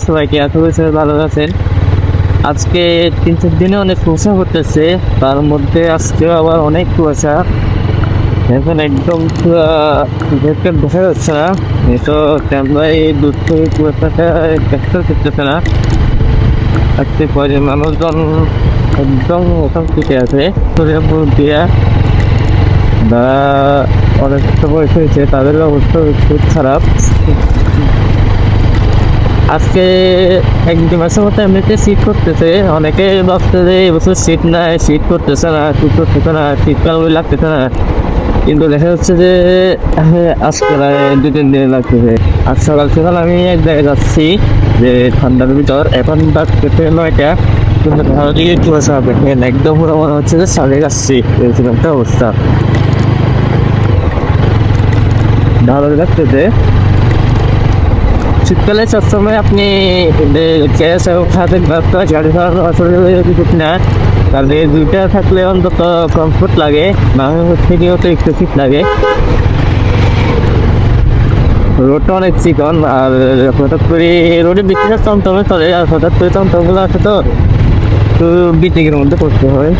সবাইকে এত বছর ভালো আছেন। আজকে 3-4 দিনে অনেক কুয়াশা করতেছে, তার মধ্যে আজকে আবার অনেক কুয়াশা। এখন একদম পুরা দেখা যাচ্ছে না, তো ক্যামেরায় দূর থেকে কুয়াশাটা ক্যাপচার করতেছে না। আজকে পরে মানুষজন একদম ওখান থেকে আছে সূর্যপুর দিয়া, যারা অনেকটা বয়স হয়েছে তাদের অবস্থা খুব খারাপ। আজকে 1-2 মাসের মতো এমনিতে শীত করতেছে, অনেকে ভাবছে যে এবছর শীত নাই, শীত করতেছে না, শীত করতেছে না, শীতকাল বলে লাগতেছে না, কিন্তু দেখা যাচ্ছে যে আজকে 2-3 দিন লাগতেছে। আজ সকাল সকাল আমি এক জায়গায় যাচ্ছি যে ঠান্ডার ভিতর, এখন বাজতেছে 9টা, কিন্তু ভালো দিকে কুয়াশা দেখেন, একদম পুরো মনে হচ্ছে যে সাড়ে যাচ্ছি, এরকম একটা অবস্থা। ভালো লাগতেছে। শীতকালে সবসময় আপনি গ্যাস এবং খাদ্যের ব্যবস্থা গাড়ি চালানো আসলে ঠিক না, কারণ এই দুইটা থাকলে অন্তত কমফোর্ট লাগে, না হচ্ছে কি হতো একটু শীত লাগে। রোডটা অনেক চিকন, আর হঠাৎ করে রোডে বেশিরভাগ টমটমে চলে, আর হঠাৎ করে টমটমগুলো আছে তো একটু বিতিকের মধ্যে করতে হয়।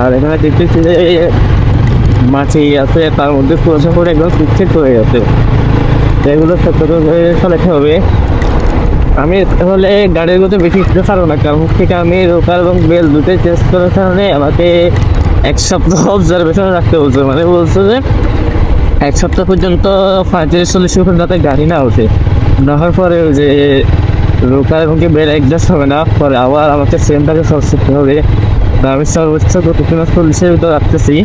আর এখানে দেখতেছি যে মাছি আছে, তার মধ্যে কুয়াশা করে একদম শীত হয়ে গেছে, এগুলো সতর্ক হয়ে চালাতে হবে। আমি তাহলে গাড়ির মধ্যে বেশি দিতে পারবো না, কারণ থেকে আমি রোকার এবং বেল দুটোই চেঞ্জ করার কারণে আমাকে 1 সপ্তাহ অবজারভেশন রাখতে বলছে, মানে বলছে যে 1 সপ্তাহ পর্যন্ত 35-40 মিনিট যাতে গাড়ি না ওঠে, না হওয়ার পরে যে রোকার এবং বেল অ্যাডজাস্ট হবে না, পরে আবার আমাকে সেমটাকে সলভ করতে হবে। আমি সর্বোচ্চ 40-50 ভিতরে রাখতেছি।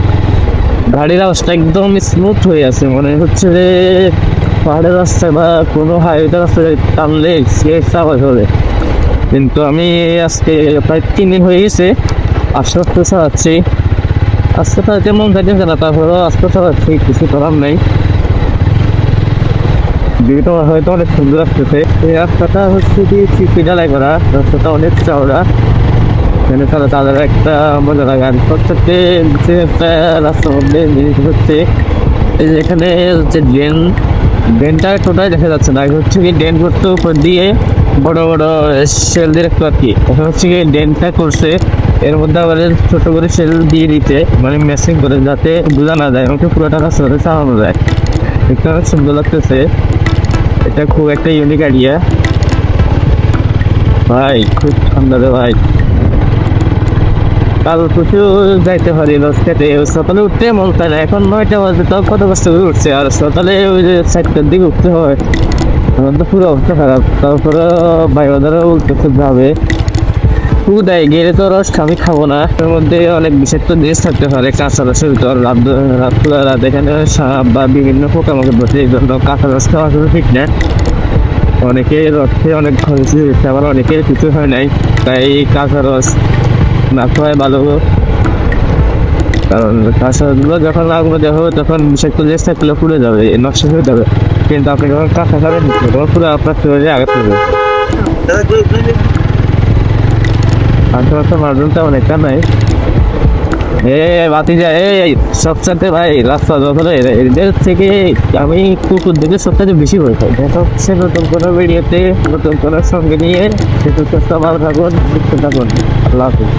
গাড়ির রাস্তা একদম স্মুথ হয়ে আছে, মনে হচ্ছে যে পাহাড়ের রাস্তায় বা কোনো হাইওয়ে রাস্তায় টানলে সে চাপা হবে। কিন্তু আমি আজকে প্রায় 3 দিন হয়ে গেছে আস্তে আস্তে চালাচ্ছি। আস্তে চালাতে মন চাইছে না, তারপরেও আস্তে চালাচ্ছি, কিছু করার নেই। ভিডিওটা হয়তো অনেক সুন্দর আসতেছে। এই রাস্তাটা হচ্ছে কি চিপি ঢালাই করা, রাস্তাটা অনেক চওড়া, এখানে তারা তাদের একটা মজা লাগে। আর সবথেকে যে একটা রাস্তার মধ্যে জিনিস হচ্ছে এই যে এখানে হচ্ছে ড্রেনটা টোটাই দেখা যাচ্ছে না, হচ্ছে কি ড্রেন করতে উপর দিয়ে বড় বড় শেল দিয়ে রাখতো আর কি। এখন হচ্ছে কি ড্রেনটা করছে, এর মধ্যে আবার ছোট করে শেল দিয়ে দিতে, মানে ম্যাচিং করে, যাতে বোঝা না যায়, আমাকে পুরোটা রাস্তা ধরে চালানো যায়। দেখতে অনেক সুন্দর লাগতেছে, এটা খুব একটা ইউনিক আইডিয়া ভাই, খুব ঠান্ডা রে ভাই। কাল প্রচুর যাইতে পারি লসকাতে, সকালে উঠতে মন চায় না, এখন 9টা বাজে তাও কত কষ্ট করে উঠছে, আর সকালে ওই যে 4টার দিকে উঠতে হয়, আমার তো পুরো অবস্থা খারাপ। তারপরে ভাই ওদেরও উঠতে যাবে দেয় গেলে তো রস আমি খাবো না, এর মধ্যে অনেক বিষাক্ত জিনিস থাকতে পারে, কাঁচা রসের ভিতর রাত এখানে সাপ বা বিভিন্ন পোকামাকড় বসে, এই জন্য কাঁচা রস খাওয়া শুধু ঠিক না। অনেকে রসে অনেক খরচ হয়েছে, আবার অনেকের কিছু হয় নাই, তাই কাঁচা রস না খাওয়াই ভালো, কারণ কাঁচাগুলো যখন আগুনে দেওয়া হবে তখন বিষাক্ত জিনিস থাকলে পুড়ে যাবে, নষ্ট হয়ে যাবে। কিন্তু আপনি যখন কাঁচা খাবেন তখন পুরো আপনার শরীরে আঘাত করবে। আশেপাশে মানুষজন তেমন একটা নাই। বাতি যায় এই সবচাইতে ভাই রাস্তা যখন এদের থেকে আমি কুকুর দেখে সবচেয়ে বেশি ভয় পাই। দেখা হচ্ছে নতুন কোনো ভিডিওতে নতুন কোনো সঙ্গে নিয়ে সেটুকু ভালো থাকুন, সুস্থ থাকুন। আল্লাহ হাফিজ।